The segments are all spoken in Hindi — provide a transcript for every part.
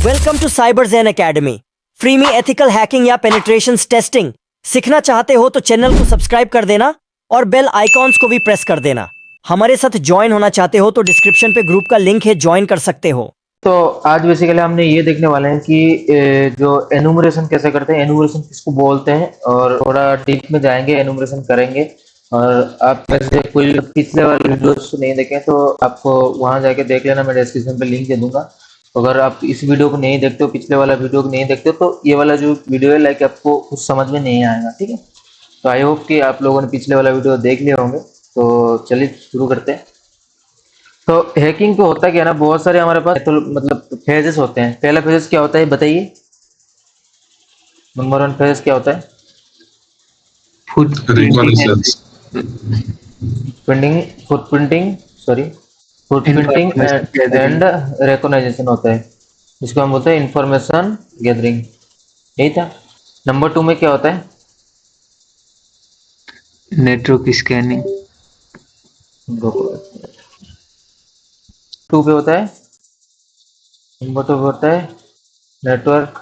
Welcome to Cyber Zen Academy. Free में एथिकल हैकिंग या पेनिट्रेशन टेस्टिंग सीखना चाहते हो तो चैनल को सब्सक्राइब कर देना और बेल आइकॉन्स को भी प्रेस कर देना। हमारे साथ ज्वाइन होना चाहते हो तो डिस्क्रिप्शन पे ग्रुप का लिंक है, ज्वाइन कर सकते हो। तो आज बेसिकली हमने ये देखने वाले हैं कि जो एनुमरेशन कैसे करते हैं, एनुमरेशन किसको बोलते हैं, और थोड़ा डीप में जाएंगे, एनुमरेशन करेंगे। और आप वैसे कोई पिछले वाले वीडियोस नहीं देखें तो आपको वहां जाके देख लेना, मैं डिस्क्रिप्शन पे लिंक दे दूंगा। अगर आप इस वीडियो को नहीं देखते हो, पिछले वाला वीडियो को नहीं देखते हो, तो ये वाला जो वीडियो है लाइक आपको कुछ समझ में नहीं आएगा, ठीक है। तो आई होप कि आप लोगों ने पिछले वाला वीडियो देख लिया होंगे। तो चलिए शुरू करते हैं। तो हैकिंग तो होता क्या है ना, बहुत सारे हमारे पास तो मतलब फेजेस होते हैं। पहला फेजेस क्या होता है बताइए, नंबर वन फेजेस क्या होता है? Printing, footprinting, sorry footprinting and recognization होता है, जिसको हम बोलते हैं इंफॉर्मेशन गैदरिंग। यही था। नंबर टू में क्या होता है? Network scanning. टू पे होता है, नंबर टू पे होता है नेटवर्क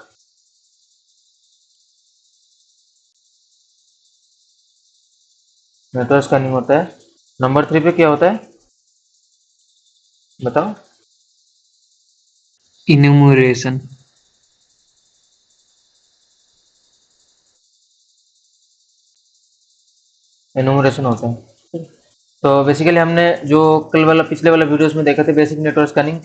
स्कैनिंग होता है। नंबर थ्री पे क्या होता है बताओ? इन्यूमरेशन। एनुमरेशन होता है। तो बेसिकली हमने जो कल वाला पिछले वाला वीडियोस में देखा थे, बेसिक नेटवर्क स्कैनिंग,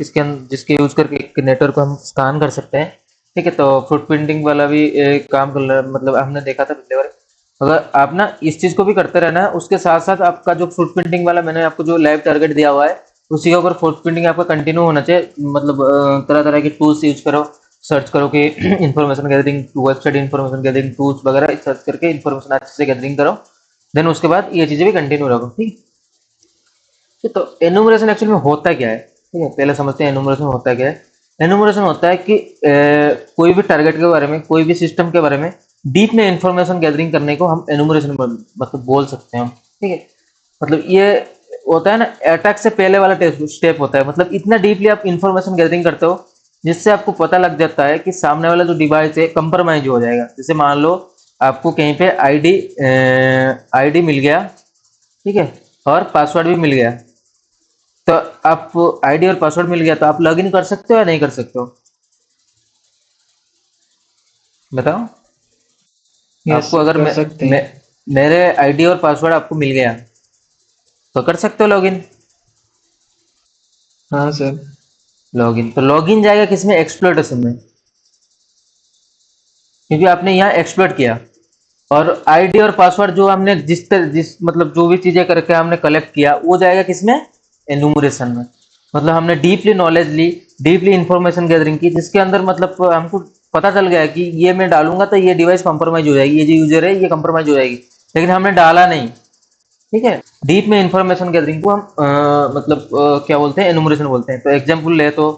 जिसके यूज करके नेटवर्क को हम स्कैन कर सकते हैं, ठीक है। तो फुटप्रिंटिंग वाला भी एक काम मतलब हमने देखा था पिछले बार। अगर आप ना इस चीज को भी करते रहना है, उसके साथ साथ आपका जो फुटप्रिंटिंग वाला मैंने आपको जो लाइव टारगेट दिया हुआ है, उसी के ऊपर फुटप्रिंटिंग आपका कंटिन्यू होना चाहिए। मतलब तरह तरह के टूल्स यूज करो, सर्च करो कि information gathering, website information gathering tools वगैरह सर्च करके इन्फॉर्मेशन अच्छे से गैदरिंग करो। देन उसके बाद ये चीजें भी कंटिन्यू रखो, ठीक है। तो एनुमरेशन एक्चुअली में होता क्या है, ठीक है, पहले समझते हैं एनुमरेशन होता क्या है। एनुमरेशन होता है कि कोई भी टारगेट के बारे में, कोई भी सिस्टम के बारे में डीप में इंफॉर्मेशन गैदरिंग करने को हम एनुमरेशन मतलब बोल सकते हैं हम, ठीक है। मतलब ये होता है ना, अटैक से पहले वाला स्टेप होता है। मतलब इतना डीपली आप इंफॉर्मेशन गैदरिंग करते हो जिससे आपको पता लग जाता है कि सामने वाला जो डिवाइस है कंप्रोमाइज हो जाएगा। जैसे मान लो आपको कहीं पे आईडी मिल गया, ठीक है, और पासवर्ड भी मिल गया। तो आप आईडी और पासवर्ड मिल गया तो आप लॉगिन कर सकते हो या नहीं कर सकते हो बताओ? आपको अगर मेरे आईडी और पासवर्ड आपको मिल गया तो कर सकते हो लॉगिन? हाँ सर। लॉगिन तो लॉगिन जाएगा किसमें? एक्सप्लॉइटेशन में, क्योंकि आपने यहाँ एक्सप्लॉइट किया। और आईडी और पासवर्ड जो हमने जिस मतलब जो भी चीजें करके हमने कलेक्ट किया, वो जाएगा किसमें? एनुमरेशन में। मतलब हमने डीपली नॉलेज ली, डीपली इंफॉर्मेशन गैदरिंग की, जिसके अंदर मतलब हमको पता चल गया कि ये मैं डालूंगा तो ये डिवाइस कंप्रोमाइज हो जाएगी, ये जो यूजर है ये कंप्रोमाइज हो जाएगी, लेकिन हमने डाला नहीं, ठीक है। डीप में इंफॉर्मेशन गैदरिंग को हम मतलब क्या बोलते हैं? एनुमरेशन बोलते हैं। तो एग्जाम्पल ले तो,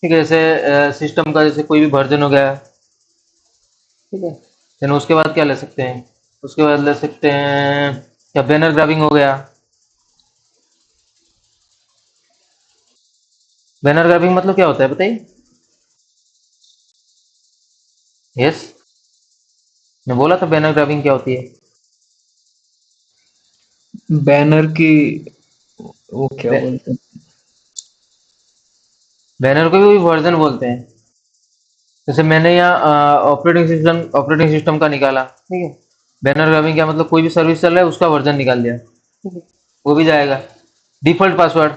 ठीक है, जैसे सिस्टम का जैसे कोई भी वर्जन हो गया, ठीक है। देन उसके बाद क्या ले सकते हैं? उसके बाद ले सकते हैं क्या, बैनर ग्राबिंग हो गया। बैनर ग्राबिंग मतलब क्या होता है बताइए? यस, मैं बोला था बैनर ग्राबिंग क्या होती है। बैनर की वो क्या बोलते हैं? बैनर को भी वर्जन बोलते हैं। जैसे मैंने यहाँ ऑपरेटिंग सिस्टम का निकाला, ठीक है। बैनर ग्राबिंग क्या मतलब? कोई भी सर्विस चल रहा है उसका वर्जन निकाल दिया, ठीक है, वो भी जाएगा। डिफॉल्ट पासवर्ड,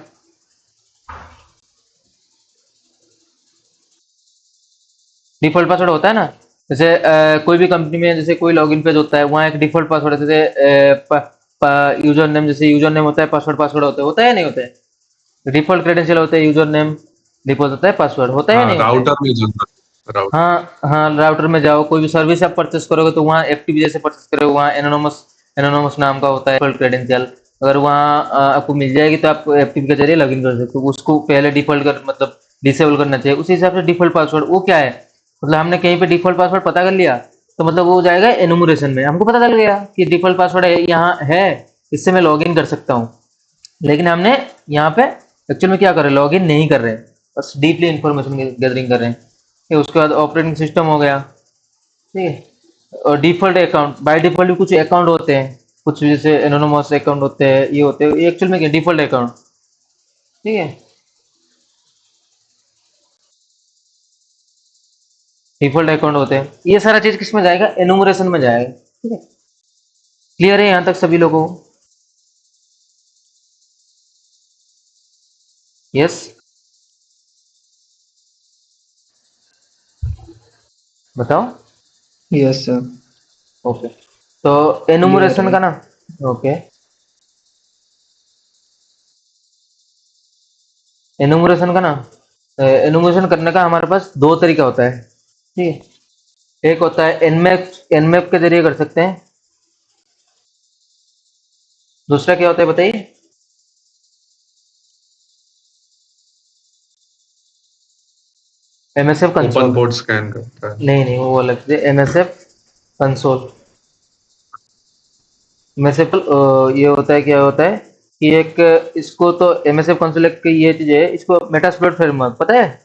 डिफॉल्ट पासवर्ड होता है ना, जैसे कोई भी कंपनी में जैसे कोई लॉगिन पेज होता है, वहाँ एक डिफॉल्ट पासवर्ड है। जैसे यूजर नेम, जैसे यूजर नेम होता है, पासवर्ड होता है नहीं होता है? डिफॉल्ट क्रेडेंशियल होता है यूजर नेम, डिफॉल्ट होता है पासवर्ड, होता है या नहीं होता है? राउटर में जाना, राउटर। हाँ हाँ, राउटर में जाओ, कोई भी सर्विस आप परचेस करोगे तो वहाँ एफटीपी जैसे परचेस करोगे, वहाँ एनोनोमस नाम का होता है डिफॉल्ट क्रेडेंशियल। अगर वहाँ आपको मिल जाएगी तो आप एफटीपी के जरिए लॉगिन कर सकते हो। उसको पहले डिफॉल्ट कर मतलब डिसेबल करना चाहिए। उसी हिसाब से डिफॉल्ट पासवर्ड वो क्या है, मतलब हमने कहीं पे डिफॉल्ट पासवर्ड पता कर लिया तो मतलब वो जाएगा एनुमरेशन में। हमको पता चल गया कि डिफॉल्ट पासवर्ड यहाँ है, इससे मैं लॉगिन कर सकता हूँ। लेकिन हमने यहाँ पे एक्चुअल में क्या कर रहे हैं? लॉगिन नहीं कर रहे हैं, बस डीपली इंफॉर्मेशन गैदरिंग कर रहे हैं। फिर उसके बाद ऑपरेटिंग सिस्टम हो गया, ठीक है। और डिफॉल्ट अकाउंट, बाय डिफॉल्ट भी कुछ अकाउंट होते हैं, कुछ जैसे एनोनिमस अकाउंट होते हैं, ये होते हैं, ये एक्चुअल में क्या डिफॉल्ट अकाउंट, ठीक है। डिफॉल्ट अकाउंट होते हैं, ये सारा चीज किस में जाएगा, एनुमरेशन में जाएगा, ठीक है। क्लियर है यहाँ तक सभी लोगों को? यस, बताओ। यस सर, ओके, तो क्लियर एनुमरेशन है। का ना, ओके, एनुमरेशन का ना, एनुमरेशन करने का हमारे पास दो तरीका होता है, ठीक है। एक होता है एनमैप, एनमैप के जरिए कर सकते हैं। दूसरा क्या होता है बताइए? MSF open console. Board scan करता है। नहीं नहीं, वो अलग से एमएसएफ कंसोल। एमएसएफ ये होता है, क्या होता है कि एक, इसको तो एमएसएफ कंसोल एक ये चीज है, इसको मेटास्प्लॉइट फ्रेमवर्क पता है?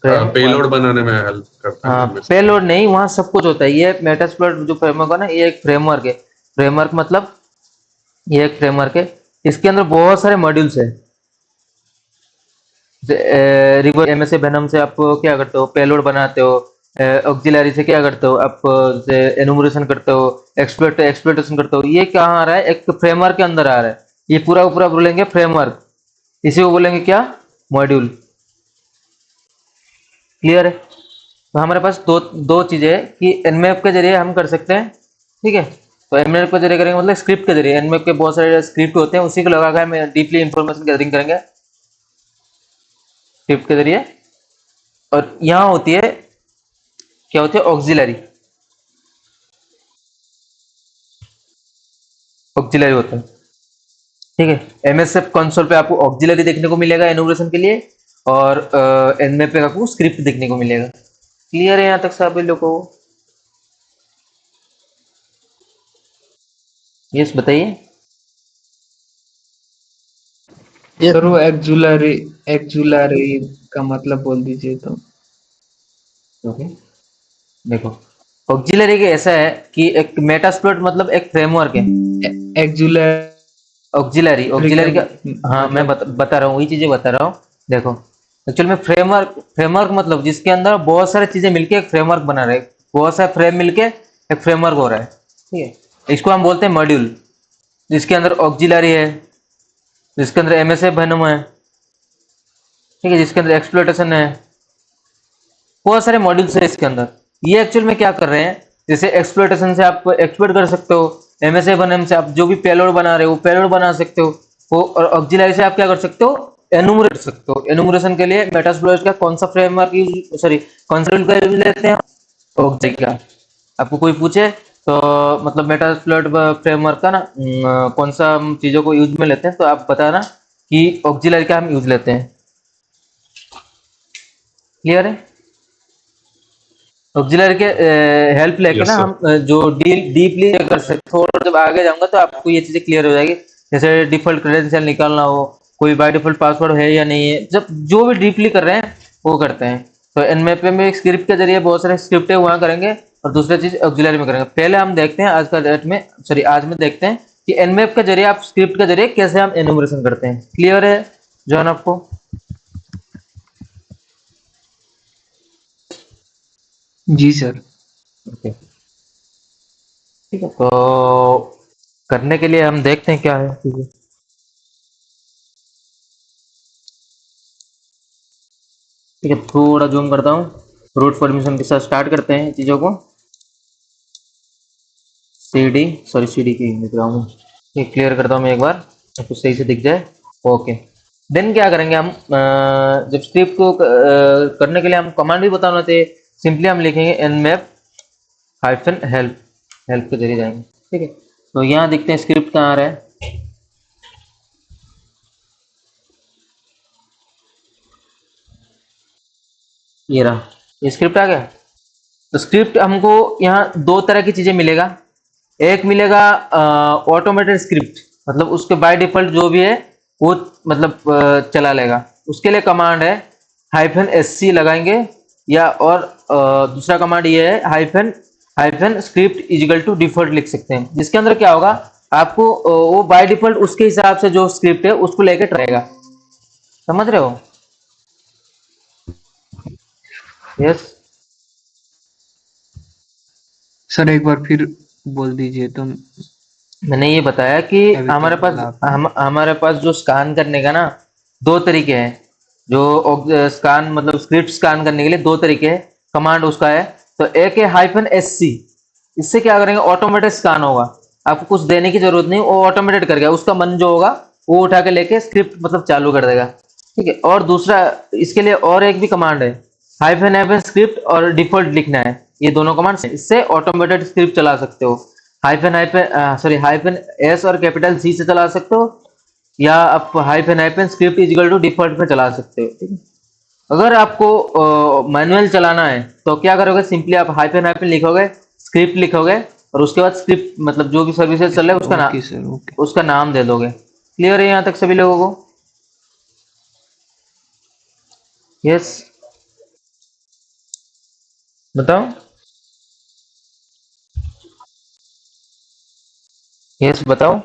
पेलोड बनाने में हेल्प करता है हाँ, एमएस। पेलोड नहीं, वहाँ सब कुछ होता है। ये मेटास्प्लॉइट जो फ्रेमवर्क है ना, ये एक फ्रेमवर्क है। फ्रेमवर्क मतलब ये एक फ्रेमवर्क है, इसके अंदर बहुत सारे मॉड्यूल्स है। रिवर्स एमएसए वेनम से आप क्या करते हो, पेलोड बनाते हो। ऑक्सिलरी से क्या करते हो आप, एनुमरेशन करते हो, एक्सप्लोइटेशन करते हो। ये कहाँ आ रहा है, एक फ्रेमवर्क के अंदर आ रहा है। ये पूरा पूरा बोलेंगे फ्रेमवर्क, इसी को बोलेंगे क्या, मॉड्यूल। क्लियर है? तो हमारे पास दो दो चीजें है कि एनमैप के जरिए हम कर सकते हैं, ठीक है। तो एनमैप के जरिए करेंगे मतलब स्क्रिप्ट के जरिए, एनमैप के बहुत सारे स्क्रिप्ट होते हैं, उसी को लगाकर हम डीपली इंफॉर्मेशन गैदरिंग करेंगे स्क्रिप्ट के जरिए। और यहाँ होती है, क्या होती है, ऑक्सिलरी। ऑक्सिलरी होता है, ठीक है। एमएसएफ कंसोल पे आपको ऑक्सिलरी देखने को मिलेगा एनुमरेशन के लिए, और एनमैप पे आपको स्क्रिप्ट देखने को मिलेगा। क्लियर है यहाँ तक सभी लोगों को? यस, बताइए। सर वो एक्जुलरी, एक्जुलरी का मतलब बोल दीजिए तो। ओके, देखो, ऑक्सिलरी के ऐसा है कि एक मेटास्प्लॉइट मतलब एक फ्रेमवर्क है। एक्जुलरी ऑक्सिलरी, का ऑक्सिलरी का, हाँ मैं मतलब। बता रहा हूँ, वही चीजें बता रहा हूँ। देखो, एक्चुअल में फ्रेमवर्क, फ्रेमवर्क मतलब जिसके अंदर बहुत सारी चीजें मिलके एक फ्रेमवर्क बना रहे हैं, बहुत सारे फ्रेम मिलके एक फ्रेमवर्क हो रहा है, ठीक है। इसको हम बोलते हैं मॉड्यूल, जिसके अंदर ऑक्सिलरी है, जिसके अंदर एमएसए वेनम है, ठीक है, जिसके अंदर एक्सप्लोइटेशन है, बहुत सारे मॉड्यूल्स है इसके अंदर। ये एक्चुअल में क्या कर रहे हैं, जैसे एक्सप्लोइटेशन से आप एक्सप्लोइट कर सकते हो, एमएसए वेनम से आप जो भी पेलोड बना रहे हो पेलोड बना सकते हो, वो, और ऑक्सिलरी से आप क्या कर सकते हो, एनुमरेट सकते हो। एनुमरेशन के लिए मेटास्प्लॉइट का कौन सा फ्रेमवर्क यूज, सॉरी, कौन सा का यूज लेते हैं, ऑक्सिलरी का। आपको कोई पूछे तो मतलब मेटास्प्लॉइट फ्रेमवर्क का ना कौन सा हम चीजों को यूज में लेते हैं, तो आप बताना कि ऑक्सिलरी का हम यूज लेते हैं। क्लियर है? ऑक्सिलरी के हेल्प लेके ना यस सर। हम जो डीपली कर सकते, थोड़ा जब आगे जाऊंगा तो आपको ये चीजें क्लियर हो जाएगी। जैसे डिफॉल्ट क्रेडेंशियल निकालना हो, कोई बाय डिफॉल्ट पासवर्ड है या नहीं है, जब जो भी डीपली कर रहे हैं वो करते हैं। तो एनमैप में एक स्क्रिप्ट के जरिए बहुत सारे स्क्रिप्ट है वहां करेंगे, और दूसरी चीज ऑक्सिलरी में करेंगे। पहले हम देखते हैं आज का डेट में, सॉरी आज में देखते हैं कि एनमैप के जरिए आप स्क्रिप्ट के जरिए कैसे हम एनुमरेशन करते हैं। क्लियर है जॉन आपको? जी सर। ओके, ठीक है। तो करने के लिए हम देखते हैं क्या है चीजें। ठीक है, थोड़ा जूम करता हूँ। रूट परमिशन के साथ स्टार्ट करते हैं चीज़ों को। सीडी, सॉरी सीडी की लिख रहा हूँ, ये क्लियर करता हूँ मैं एक बार, आपको सही से दिख जाए। ओके, देन क्या करेंगे हम, जब स्क्रिप्ट को करने के लिए हम कमांड भी बताना थे, सिंपली हम लिखेंगे nmap हाइफन हेल्प, हेल्प के जरिए जाएंगे, ठीक है। तो यहाँ देखते हैं स्क्रिप्ट कहाँ आ रहा है, ये रहा, ये स्क्रिप्ट आ गया। तो स्क्रिप्ट हमको यहाँ दो तरह की चीजें मिलेगा। एक मिलेगा ऑटोमेटेड स्क्रिप्ट, मतलब उसके बाय डिफॉल्ट जो भी है वो मतलब चला लेगा, उसके लिए कमांड है -sc लगाएंगे, या और दूसरा कमांड ये है hyphen script equal to default लिख सकते हैं, जिसके अंदर क्या होगा आपको वो बाय डिफॉल्ट उसके हिसाब से जो स्क्रिप्ट है उसको लेकर रहेगा। समझ रहे हो? यस। सर एक बार फिर बोल दीजिए तो। मैंने ये बताया कि अभी क्या बोला आपने? हमारे पास जो स्कैन करने का ना दो तरीके हैं। जो स्कैन मतलब स्क्रिप्ट स्कैन करने के लिए दो तरीके हैं, कमांड उसका है। तो एक है -sc, इससे क्या करेंगे ऑटोमेटिक स्कैन होगा, आपको कुछ देने की जरूरत नहीं, वो ऑटोमेटेड कर गया, उसका मन जो होगा वो उठा के लेके स्क्रिप्ट मतलब चालू कर देगा। ठीक है। और दूसरा इसके लिए और एक भी कमांड है, हाइफन स्क्रिप्ट और डिफॉल्ट लिखना है। ये दोनों कमांड इससे ऑटोमेटेड स्क्रिप्ट चला सकते हो। हाइफन एस और कैपिटल सी से चला सकते हो, या आप hyphen script equal to default में चला सकते हो। ठीक है। अगर आपको मैनुअल चलाना है तो क्या करोगे, सिंपली आप हाइफन लिखोगे, स्क्रिप्ट लिखोगे, और उसके बाद स्क्रिप्ट मतलब जो भी सर्विसेज चल रहा है ओके सर, ओके। उसका नाम दे दोगे। क्लियर है यहाँ तक सभी लोगों को? यस। बताओ। यस बताओ।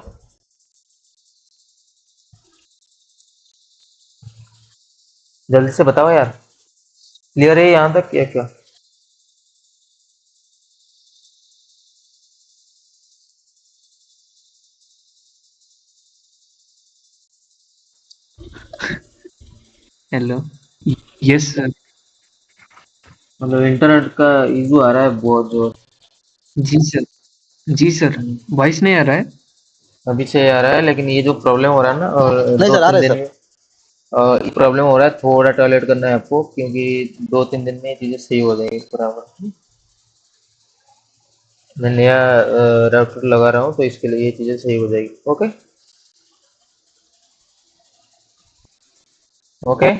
जल्दी से बताओ यार। क्लियर है यहाँ तक क्या? क्या हेलो। Yes sir. मतलब इंटरनेट का इशू आ रहा है बहुत जोर। जी सर। जी सर। वॉइस नहीं आ रहा है? अभी से आ रहा है, लेकिन ये जो प्रॉब्लम हो रहा है ना, और नहीं दो सर, आ तीन रहा है दिन सर। में ये प्रॉब्लम हो रहा है, थोड़ा टॉयलेट करना है आपको, क्योंकि 2-3 दिन में ये चीजें सही हो जाएगी बराबर। मैं नया राउटर लगा रहा हूँ तो इसके लिए ये चीजें सही हो जाएगी। Okay. Okay.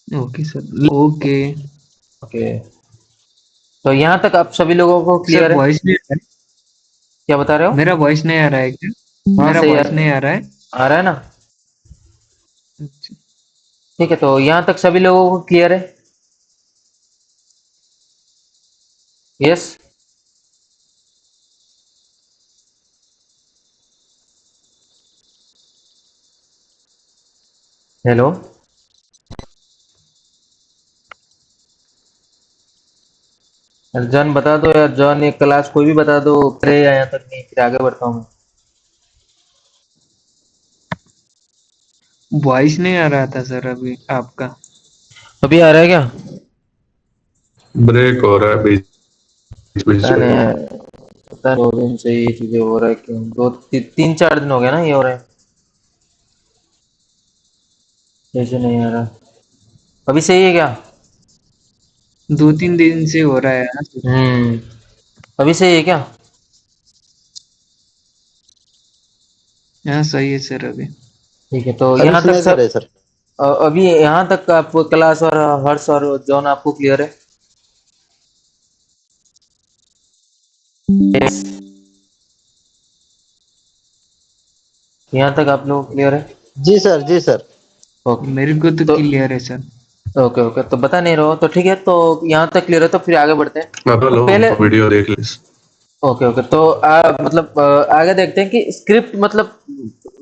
Okay sir, okay. Okay. तो यहाँ तक आप सभी लोगों को सर क्लियर है? वॉइस नहीं आ रहा है? क्या बता रहे हो? मेरा वॉइस नहीं आ रहा है क्या? हाँ मेरा सही वॉइस नहीं आ रहा है? आ रहा है ना? अच्छा। ठीक है, तो यहाँ तक सभी लोगों को क्लियर है? यस। हेलो। जॉन बता दो यार, जॉन एक क्लास कोई भी बता दो, करे या यहाँ तक नहीं, फिर आगे बढ़ता हूँ। वॉइस नहीं आ रहा था सर अभी आपका। अभी आ रहा है क्या? ब्रेक हो रहा है बीच बीच पता नहीं में। यार, पता नहीं 2 दिन से ये चीजें हो रहा है क्यों, 3-4 दिन हो गया ना ये हो रहा है, जैसे नहीं आ रहा। अभी सही है क्या? 2-3 दिन से हो रहा है, हाँ सर। हम्म। अभी सही है क्या? हाँ सही है सर अभी। ठीक है, तो अभी यहाँ तक सुनाई दे सब रहा है सर। अभी यहाँ तक आप क्लास और हर्ष और जॉन आपको क्लियर है? Yes। यहाँ तक आप लोग क्लियर है? जी सर, जी सर। ओके। मेरे को तो तो क्लियर है सर। ओके ओके, तो बता नहीं रहो तो ठीक है, तो यहाँ तक क्लियर है तो फिर आगे बढ़ते हैं। अब तो लो पहले वीडियो देख ली। ओके ओके, तो मतलब आगे देखते हैं कि स्क्रिप्ट मतलब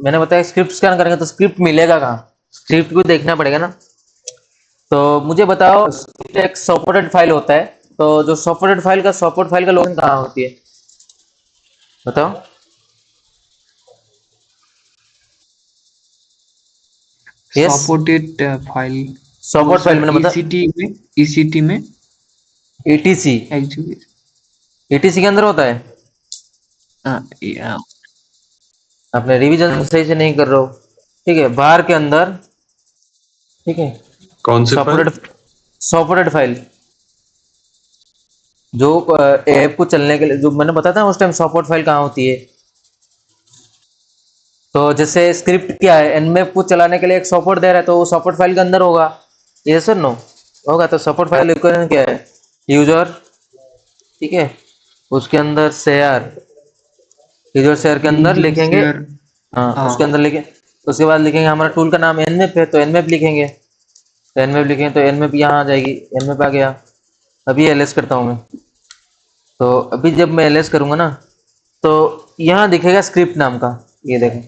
मैंने बताया स्क्रिप्ट स्कैन करेंगे तो स्क्रिप्ट मिलेगा कहाँ, स्क्रिप्ट को देखना पड़ेगा ना। तो मुझे बताओ, एक सॉर्टेड फाइल होता है, तो जो सॉर्टेड फाइल का लोकेशन कहाँ होती है? बताओ। यस। Supported file. वो सॉर्टेड फाइल सर मैंने बता, ईसीटी में, ईसीटी में एटीसी, एक्चुअली। एटीसी के अंदर होता है। हाँ या। आपने रिवीजन सही से नहीं कर रहे हो। ठीक है, बाहर के अंदर। ठीक है। कौन सी फाइल? सॉर्टेड सॉर्टेड फाइल जो ऐप को चलने के लिए, जो मैंने बताया था उस टाइम सॉर्टेड फाइल कहाँ होती है। तो जैसे स्क्रिप्ट क्या है, एनमैप को चलाने के लिए एक सॉर्टेड दे रहा है, तो वो सॉर्टेड फाइल के अंदर होगा। ये सर नो होगा, तो सॉर्टेड फाइल इक्विवेलेंट क्या है? यूजर। ठीक है। उसके अंदर शेयर, यूजर शेयर के अंदर यूजर लिखेंगे। शेयर। हाँ, हाँ। उसके अंदर लिखे उसके बाद लिखेंगे हमारा टूल का नाम nmap है, तो nmap लिखेंगे, तो nmap लिखेंगे तो nmap यहाँ आ जाएगी, nmap आ गया। अभी ls करता हूँ मैं, तो अभी जब मैं ls करूँगा ना तो यहाँ दिखेगा स्क्रिप्ट नाम का, ये देखो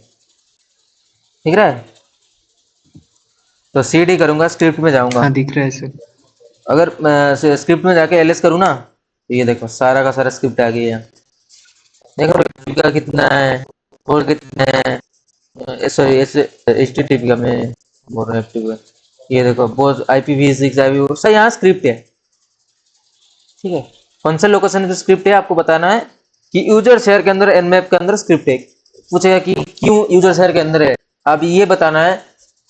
दिख रहा है। तो cd करूँगा, स्क्रिप्ट में जाऊँगा, हाँ दिख रहा है सर। अगर मैं स्क्रिप्ट में जाके ls करूँ ना तो ये देखो सारा का सारा स्क्रिप्ट आ गया। देखो का कितना है और कितना है, सॉरी HTTP का मैं बोल रहा हूँ FTP, ये देखो बहुत IPv6 IPv4 सर यहाँ स्क्रिप्ट है, ठीक है। फंक्शन लोकेशन की स्क्रिप्ट है, आपको बताना है कि यूजर शेयर के अंदर nmap के अंदर स्क्रिप्ट है। पूछेगा कि क्यों यूजर शेयर के अंदर है, आप ये बताना है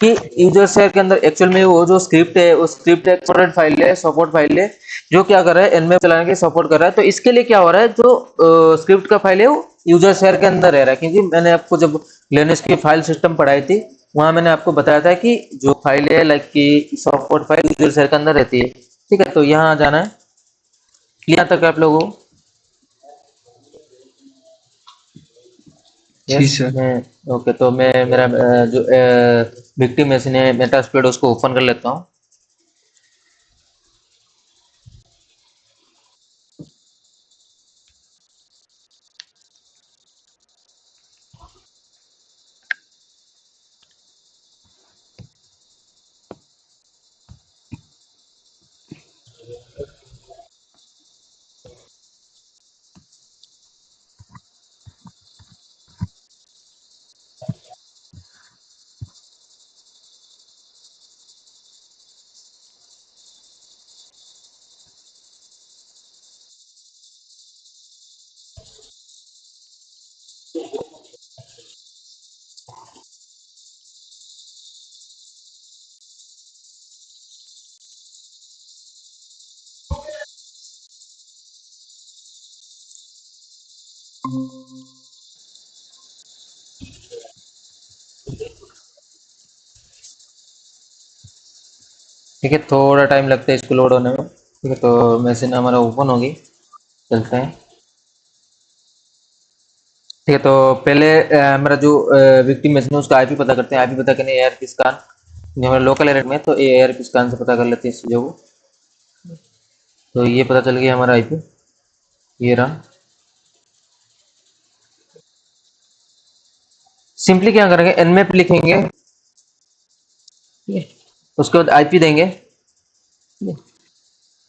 कि यूजर शेयर के अंदर एक्चुअल में वो जो स्क्रिप्ट है वो स्क्रिप्ट एक सपोर्टेड फाइल है, सपोर्ट फाइल है जो क्या कर रहा है nmap चलाने के सपोर्ट कर रहा है। तो इसके लिए क्या हो रहा है, जो स्क्रिप्ट का फाइल है वो यूजर शेयर के अंदर रह रहा है, क्योंकि मैंने आपको जब लिनक्स की फाइल सिस्टम पढ़ाई थी वहां मैंने आपको बताया था कि जो फाइल है लाइक की सपोर्ट फाइल यूजर शेयर के अंदर रहती है, ठीक है। तो यहाँ जाना है, यहाँ तक आप लोगों जी यस सर। मैं ओके। तो मैं मेरा जो विक्टिम मशीन है मेटास्प्लोइट उसको ओपन कर लेता हूँ। ठीक है, थोड़ा टाइम लगता है इसको लोड होने में, ठीक है। तो मशीन हमारा ओपन होगी, चलते हैं, ठीक है। तो पहले हमारा जो विक्टिम मशीन है उसका आईपी पता करते हैं। आईपी पता करने ARP स्कैन, जो हमारा लोकल एरिया में है, तो ARP स्कैन से पता कर लेते हैं इस चीज़ों को। तो ये पता चल गया हमारा आईपी, ये रहा। सिंपली क्या करेंगे, nmap लिखेंगे, ठीक है। उसके बाद आईपी देंगे, ठीक है।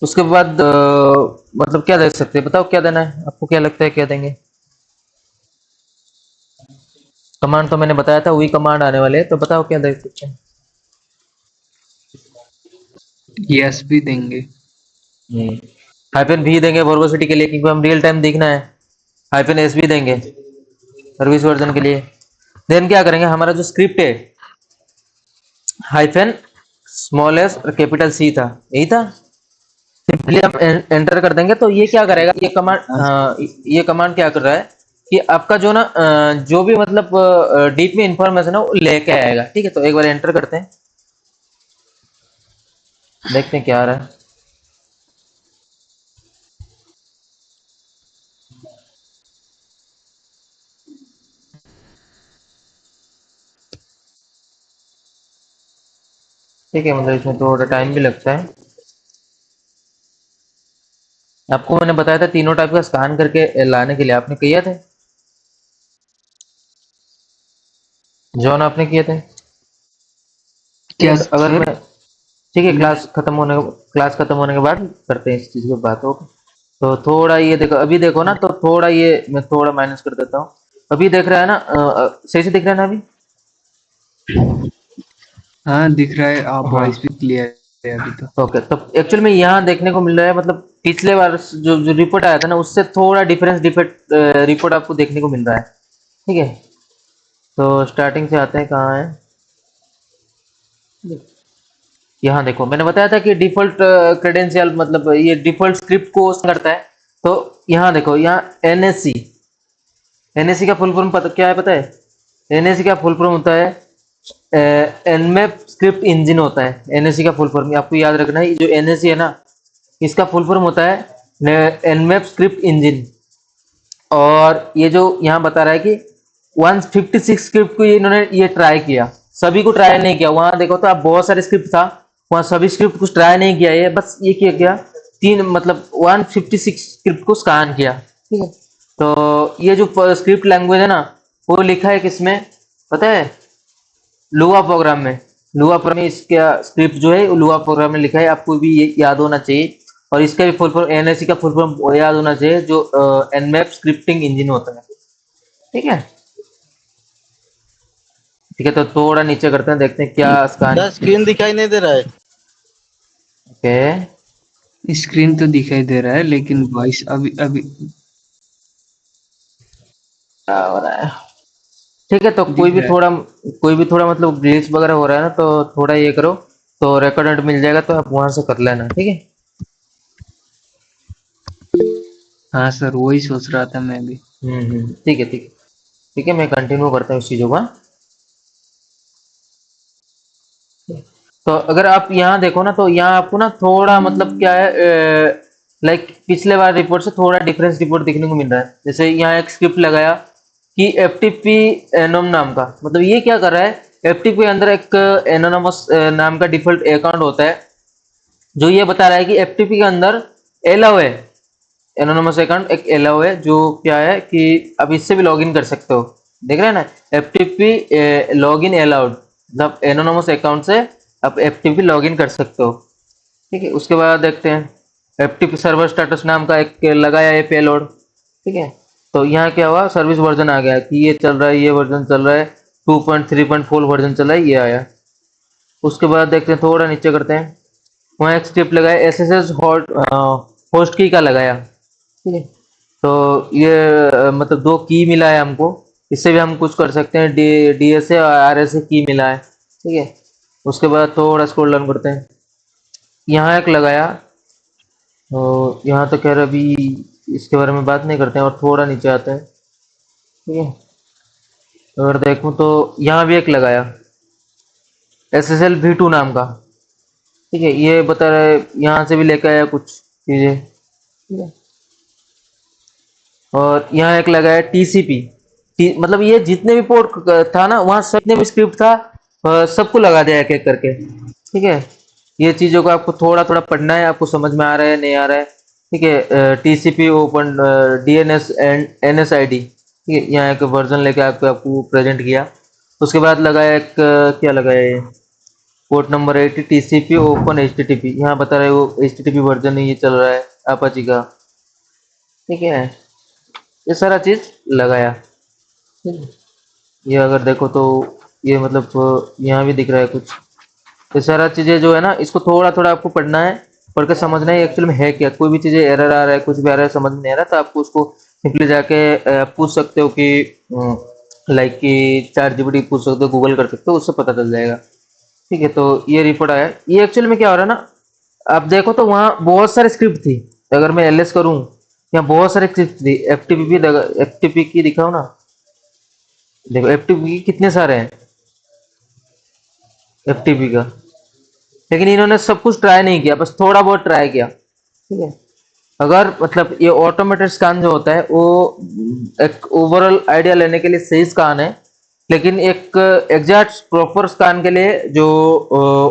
उसके बाद मतलब क्या दे सकते हैं, बताओ क्या देना है, आपको क्या लगता है क्या देंगे। कमांड तो मैंने बताया था, वही कमांड आने वाले हैं, तो बताओ क्या दे सकते हैं। यस भी देंगे। -v देंगे वर्बोसिटी के लिए, क्योंकि हम रियल टाइम देखना है। -s भी देंगे सर्विस वर्जन के लिए। देन क्या करेंगे, हमारा जो स्क्रिप्ट है -s और C था, यही था। सिंपली हम एंटर कर देंगे, तो ये क्या करेगा, ये कमांड ये कमांड क्या कर रहा है कि आपका जो ना जो भी मतलब डीप में इंफॉर्मेशन है वो लेके आएगा, ठीक है। तो एक बार एंटर करते हैं, देखते हैं क्या आ रहा है। ठीक है, मतलब इसमें थोड़ा टाइम भी लगता है। आपको मैंने बताया था तीनों टाइप का स्कैन करके लाने के लिए, आपने किया थे जॉन, आपने किए थे। क्या अगर सर? मैं ठीक है, क्लास खत्म होने के बाद करते हैं इस चीज की बात। होगी तो थोड़ा ये देखो, अभी देखो ना, तो थोड़ा ये मैं थोड़ा माइनस कर देता हूँ। अभी देख रहा है ना, सही से दिख रहा है ना अभी। हाँ दिख रहा है, आप हाँ वॉइस भी क्लियर है अभी तो। ओके। तो एक्चुअल में यहाँ देखने को मिल रहा है, मतलब पिछले बार जो रिपोर्ट आया था ना उससे थोड़ा डिफरेंस रिपोर्ट आपको देखने को मिल रहा है, ठीक है। तो स्टार्टिंग से आते हैं, कहाँ है, यहाँ देखो मैंने बताया था कि डिफॉल्ट क्रेडेंशियल मतलब ये डिफॉल्ट स्क्रिप्ट को करता है। तो यहाँ देखो, यहाँ NAC का फुल फॉर्म क्या है पता है। NAC का फुल फॉर्म होता है nmap स्क्रिप्ट इंजन होता है। NAC का फुल फॉर्म आपको याद रखना है, जो NAC है ना इसका फुल फॉर्म होता है nmap स्क्रिप्ट इंजन। और ये जो यहाँ बता रहा है कि 156 स्क्रिप्ट को इन्होंने ये ट्राई किया, सभी को ट्राई नहीं किया। वहां देखो तो आप बहुत सारे स्क्रिप्ट था, वहां सभी स्क्रिप्ट कुछ ट्राई नहीं किया, ये बस ये किया गया तीन मतलब 156 स्क्रिप्ट को स्कैन किया। ठीक है, तो ये जो स्क्रिप्ट लैंग्वेज है ना, वो लिखा है किसमें पता है? लुआ प्रोग्राम में। लुआ प्रोग्राम में इसका स्क्रिप्ट जो है लुआ प्रोग्राम में लिखा है, आपको भी ये याद होना चाहिए। और इसका भी फुल फॉर्म एनएससी का फुल फॉर्म याद होना चाहिए, जो एनमैप स्क्रिप्टिंग इंजन होता है। ठीक है, ठीक है, तो थोड़ा नीचे करते हैं, देखते हैं क्या स्कैन। सर स्क्रीन दिखाई नहीं दे रहा है। ओके, स्क्रीन तो दिखाई दे रहा है लेकिन वॉइस अभी अभी क्या हो रहा है? ठीक है, तो दिख रहा है। कोई भी थोड़ा मतलब ग्लिच वगैरह हो रहा है ना, तो थोड़ा ये करो, तो रिकॉर्डेड मिल जाएगा, तो आप वहां से कर लेना। ठीक है, हाँ सर, वही सोच रहा था मैं भी। ठीक है, ठीक है, ठीक है, मैं कंटिन्यू करता हूँ इस चीजों का। तो अगर आप यहाँ देखो ना, तो यहाँ आपको ना थोड़ा मतलब क्या है, लाइक पिछले बार रिपोर्ट से थोड़ा डिफरेंस रिपोर्ट देखने को मिल रहा है। जैसे यहाँ एक स्क्रिप्ट लगाया कि एफटीपी एनोम नाम का, मतलब ये क्या कर रहा है, एफटीपी के अंदर एक एनोनमस नाम का डिफॉल्ट अकाउंट होता है, जो ये बता रहा है कि एफटीपी के अंदर एलाउ है, एनोनमस अकाउंट एक एलाउ है, जो क्या है कि अब इससे भी लॉगिन कर सकते हो। देख रहे हैं ना, एफटीपी लॉगिन अलाउड, मतलब एनोनमस अकाउंट से आप एफटीपी लॉगिन कर सकते हो। ठीक है, उसके बाद देखते हैं एफटीपी सर्वर स्टेटस नाम का एक लगाया है पेलोड। ठीक है, तो यहाँ क्या हुआ, सर्विस वर्जन आ गया कि ये चल रहा है, ये वर्जन चल रहा है, 2.3.4 वर्जन चल रहा है, ये आया। उसके बाद देखते हैं, थोड़ा नीचे करते हैं, वहाँ एक स्क्रिप्ट लगाया एस एस एस होस्ट की का लगाया। ठीक है, तो ये मतलब दो की मिला है हमको, इससे भी हम कुछ कर सकते हैं, डी एस ए और आर एस ए की मिला है। ठीक है, उसके बाद थोड़ा स्क्रॉल डाउन करते हैं, यहाँ एक लगाया, तो यहाँ तो कह रहे अभी इसके बारे में बात नहीं करते हैं, और थोड़ा नीचे आते हैं। ठीक है, अगर देखूँ तो यहाँ भी एक लगाया S S L V two नाम का। ठीक है, ये बता रहा है यहाँ से भी लेके आया कुछ चीज़ें। ठीक है, और यहाँ एक लगाया टीसीपी, मतलब ये जितने भी पोर्ट था ना, वहाँ सब जितने भी स्क्रिप्ट था, सबको लगा दिया एक एक करके। ठीक है, ये चीज़ों को आपको थोड़ा थोड़ा पढ़ना है, आपको समझ में आ रहा है नहीं आ रहा है। ठीक है, TCP open DNS and NSAID. ठीक है, यहाँ एक वर्जन लेके आपको प्रेजेंट किया। उसके बाद लगाया एक क्या लगाया ये port number 80 TCP open HTTP, यहाँ बता रहे वो एचटीटीपी वर्जन ये चल रहा है अपाची का। ठीक है, ये सारा चीज लगाया। ठीक है, ये अगर देखो तो ये मतलब यहाँ भी दिख रहा है कुछ, ये सारा चीजें जो है ना, इसको थोड़ा थोड़ा आपको पढ़ना है, पढ़ के समझना है एक्चुअल में है क्या। कोई भी चीजें एरर आ रहा है, कुछ भी आ रहा है, समझ में नहीं आ रहा, तो आपको उसको सिंपली जाके पूछ सकते हो कि लाइक कि चार जीपीटी पूछ सकते हो, गूगल कर सकते हो, उससे पता चल जाएगा। ठीक है, तो ये रिपोर्ट आया, ये एक्चुअल में क्या हो रहा है ना, आप देखो तो वहाँ बहुत सारे स्क्रिप्ट थी। अगर मैं एलएस करूँ, यहाँ बहुत सारे स्क्रिप्ट थी, एफटीपी की दिखाओ ना, देखो एफटीपी की कितने सारे हैं एफटीपी का, लेकिन इन्होंने सब कुछ ट्राई नहीं किया, बस थोड़ा बहुत ट्राई किया। ठीक है, अगर मतलब ये ऑटोमेटेड स्कैन जो होता है, वो एक ओवरऑल आइडिया लेने के लिए सही स्कैन है, लेकिन एक एग्जैक्ट प्रॉपर स्कैन के लिए जो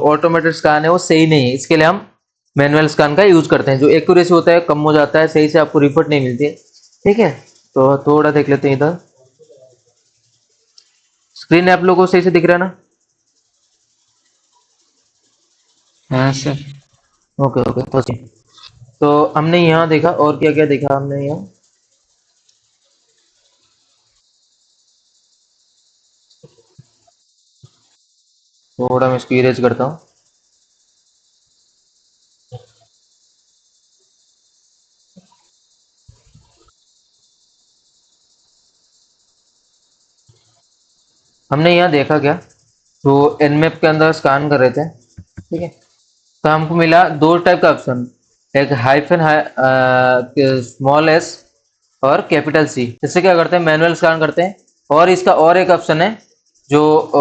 ऑटोमेटेड स्कैन है वो सही नहीं है। इसके लिए हम मैनुअल स्कैन का यूज करते हैं, जो एक्यूरेसी होता है कम हो जाता है, सही से आपको रिपोर्ट नहीं मिलती है। ठीक है, तो थोड़ा देख लेते हैं इधर, स्क्रीन आप लोगों को सही से दिख रहा है ना? हाँ सर। ओके ओके, तो हमने यहाँ देखा, और क्या क्या देखा हमने यहाँ, थोड़ा मैं इसको इरेज करता हूँ। हमने यहाँ देखा क्या, तो एनमैप के अंदर स्कैन कर रहे थे। ठीक है, तो हमको मिला दो टाइप का ऑप्शन, एक हाइफन स्मॉल एस और कैपिटल सी। इससे क्या करते हैं, मैनुअल स्कैन करते हैं। और इसका और एक ऑप्शन है जो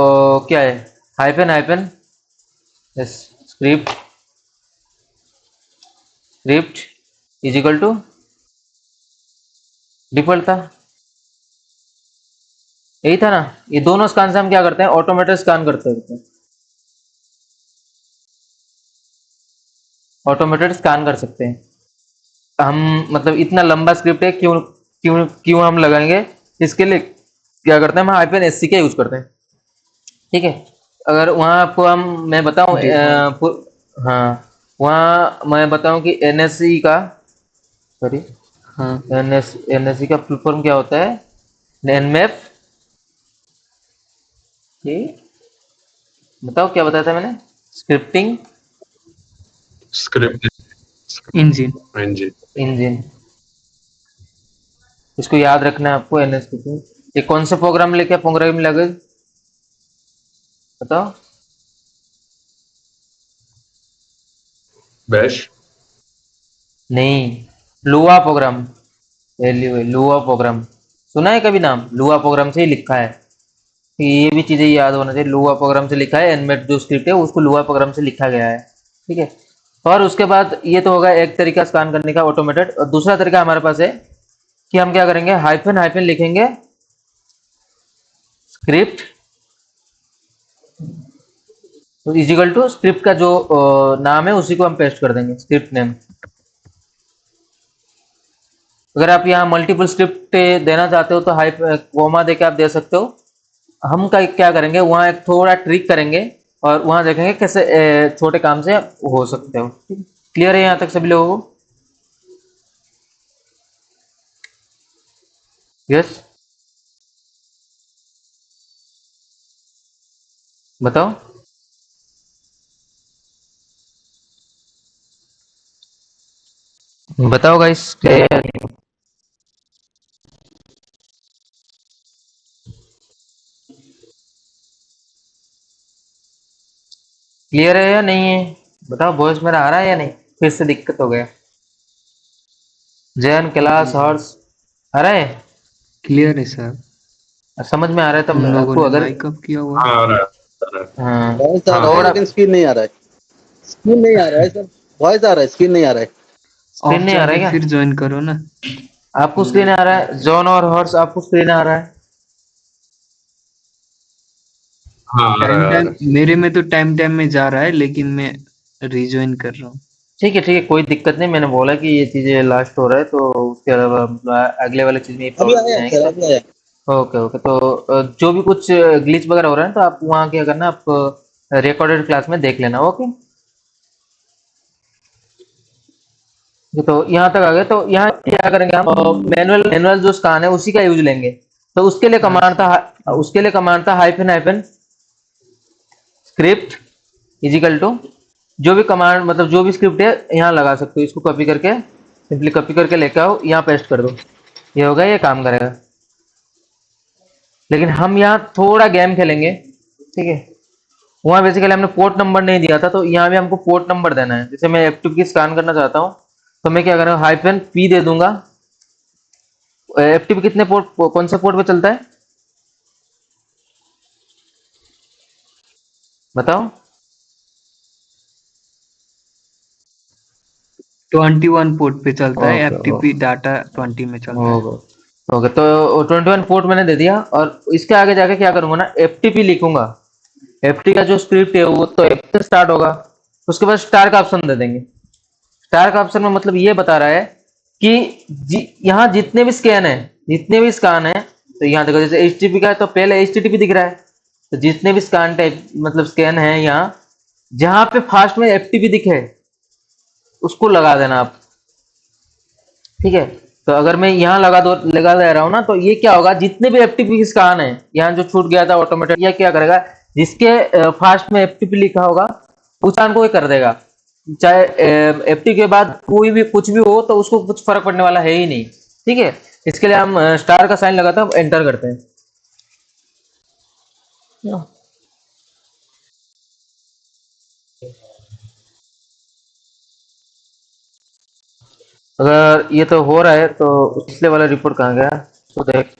क्या है, hyphen hyphen script script is equal to default था। यही था ना। ये दोनों स्कैन से हम क्या करते हैं, ऑटोमेटेड स्कैन करते हैं, ऑटोमेटेड स्कैन कर सकते हैं हम। मतलब इतना लंबा स्क्रिप्ट है, क्यों क्यों क्यों हम लगाएंगे, इसके लिए क्या करते हैं, हम हाइफन एससी का यूज करते हैं। ठीक है, अगर वहाँ आपको मैं बताऊं जी हाँ। हाँ, वहाँ मैं बताऊं कि एनएससी का, सॉरी, हाँ एनएससी का फुल फॉर्म क्या होता है, एनमेप। बताओ क्या बताया था मैंने, scripting script engine. Engine. Engine. इसको याद रखना है आपको, एनएससी। ये कौन सा प्रोग्राम लेके प्रोग्रामिंग लैंग्वेज बताओ। बैश। नहीं, लुआ प्रोग्राम, लुआ प्रोग्राम, सुना है कभी नाम, लुआ प्रोग्राम से ही लिखा है। तो ये भी चीजें याद होना चाहिए, लुआ प्रोग्राम से लिखा है, एनमेट जो स्क्रिप्ट है उसको लुआ प्रोग्राम से लिखा गया है। ठीक है, और उसके बाद ये तो होगा एक तरीका स्कैन करने का ऑटोमेटेड, और दूसरा तरीका हमारे पास है कि हम क्या करेंगे, हाइफन हाइफन लिखेंगे, स्क्रिप्ट इजिकल टू स्क्रिप्ट का जो नाम है उसी को हम पेस्ट कर देंगे, स्क्रिप्ट नेम। अगर आप यहाँ मल्टीपल स्क्रिप्ट देना चाहते हो तो हाइप कोमा देके आप दे सकते हो। हम क्या करेंगे, वहाँ एक थोड़ा ट्रिक करेंगे और वहाँ देखेंगे कैसे छोटे काम से हो सकते हो। क्लियर है यहाँ तक सभी लोगों को? यस, बताओ। बताओ गाइस, क्लियर है या नहीं है? बताओ, वॉइस मेरा आ रहा है या नहीं, फिर से दिक्कत हो गया? जैन, कैलाश, हर्ष, आ रहा है? क्लियर है सर। समझ में आ रहा है तब उन लोगों आपको? ने अगर माइक अप किया हुआ है। हाँ आ रहा है, आ रहा है। हाँ, वॉइस आ रहा है थोड़ा लेकिन स्क्रीन नहीं आ रहा है। स्क्रीन नहीं आ रहा है सर। वॉइस आ रहा है, स्क्रीन नहीं आ रहा है। स्क्रीन ऑफ नहीं आ रहा है जाके क्या? फिर ज्वाइन करो ना। आपको स्क्रीन आ रहा है, जॉन और हर्ष आपको स्क्रीन आ रहा है? हाँ आ रहा टाइम है, आ टाइम रहा है। मेरे में तो टाइम टाइम में जा रहा है, लेकिन मैं रिज्वाइन कर रहा हूँ। ठीक है, कोई दिक्कत नहीं। मैंने बोला कि ये चीजें लास्ट हो रहा है, तो उसके अलावा अगले वाले चीज में ये अभी प्रॉब्लम नहीं आया आएगी। सर, अभी आया। तो ओके ओके, तो जो भी कुछ ग्लिच वगैरह हो रहा है तो आप वहाँ क्या करना, आप रिकॉर्डेड क्लास में देख लेना। ओके, तो यहाँ तक आ गए। तो यहाँ क्या करेंगे हम, मैनुअल मैनुअल जो स्कैन है उसी का यूज लेंगे। तो उसके लिए हाँ कमांड सर। था, उसके लिए कमांड था hyphen hyphen script equal to, जो भी कमांड मतलब जो भी स्क्रिप्ट है यहाँ लगा सकते हो। इसको कॉपी करके, सिंपली कॉपी करके लेके आओ, यहाँ पेस्ट कर दो, ये होगा, ये काम करेगा। लेकिन हम यहाँ थोड़ा गेम खेलेंगे। ठीक है, वहाँ बेसिकली हमने पोर्ट नंबर नहीं दिया था, तो यहाँ भी हमको पोर्ट नंबर देना है। जैसे मैं F2 की स्कैन करना चाहता हूँ, तो मैं क्या करूँगा, हाइफन पी दे दूंगा। F2 कितने पोर्ट, कौन सा पोर्ट पे चलता है बताओ? 21 पोर्ट पे चलता है, ओके एफटीपी डाटा 20 में चलता है। ओके ओके, तो 21 पोर्ट मैंने दे दिया, और इसके आगे जाके क्या करूंगा ना, FTP लिखूंगा। FT का जो स्क्रिप्ट है वो तो F से स्टार्ट होगा, उसके बाद स्टार का ऑप्शन दे देंगे। स्टार का ऑप्शन में मतलब ये बता रहा है कि यहाँ जितने भी स्कैन है, जितने भी स्कैन है, तो यहाँ देखो, जैसे HTTP का है तो पहले HTTP दिख रहा है, तो जितने भी स्कैन टाइप मतलब स्कैन है यहाँ, जहां पे फास्ट में FTP दिखे उसको लगा देना आप। ठीक है, तो अगर मैं यहाँ लगा दे रहा हूँ ना, तो ये क्या होगा, जितने भी FTP स्कैन है यहाँ जो छूट गया था ऑटोमेटेड, ये क्या करेगा, जिसके फास्ट में FTP लिखा होगा उस स्कैन को ही कर देगा। चाहे FTP के बाद कोई भी कुछ भी हो तो उसको कुछ फर्क पड़ने वाला है ही नहीं। ठीक है, इसके लिए हम स्टार का साइन लगाते हैं, एंटर करते हैं। अगर ये तो हो रहा है तो पिछले वाला रिपोर्ट कहाँ गया, तो देख,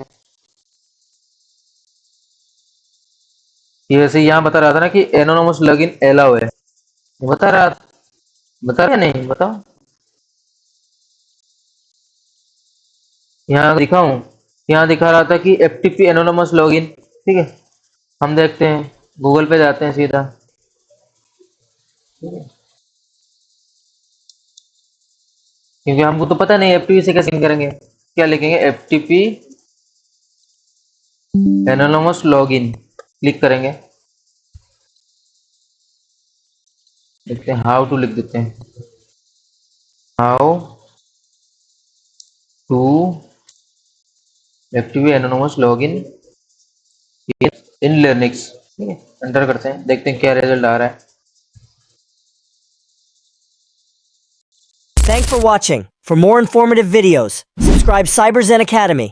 ये वैसे यहाँ बता रहा था ना कि एनोनोमस लॉगिन अलाउ है, ये बता रहा नहीं, बताओ। यहाँ दिखाऊं, यहाँ दिखा रहा था कि FTP एनोनिमस लॉगिन, ठीक है। हम देखते हैं, गूगल पे जाते हैं सीधा, क्योंकि हमको तो पता नहीं FTP से कैसे करेंगे। क्या लिखेंगे, FTP एनोनिमस लॉगिन, क्लिक करेंगे, देखते हैं हाउ टू लिख देते हैं, how to FTP anonymous login in Linux, ठीक है। एंटर करते हैं, देखते हैं क्या रिजल्ट आ रहा है। Thanks for watching. For more informative videos, subscribe CyberZen Academy.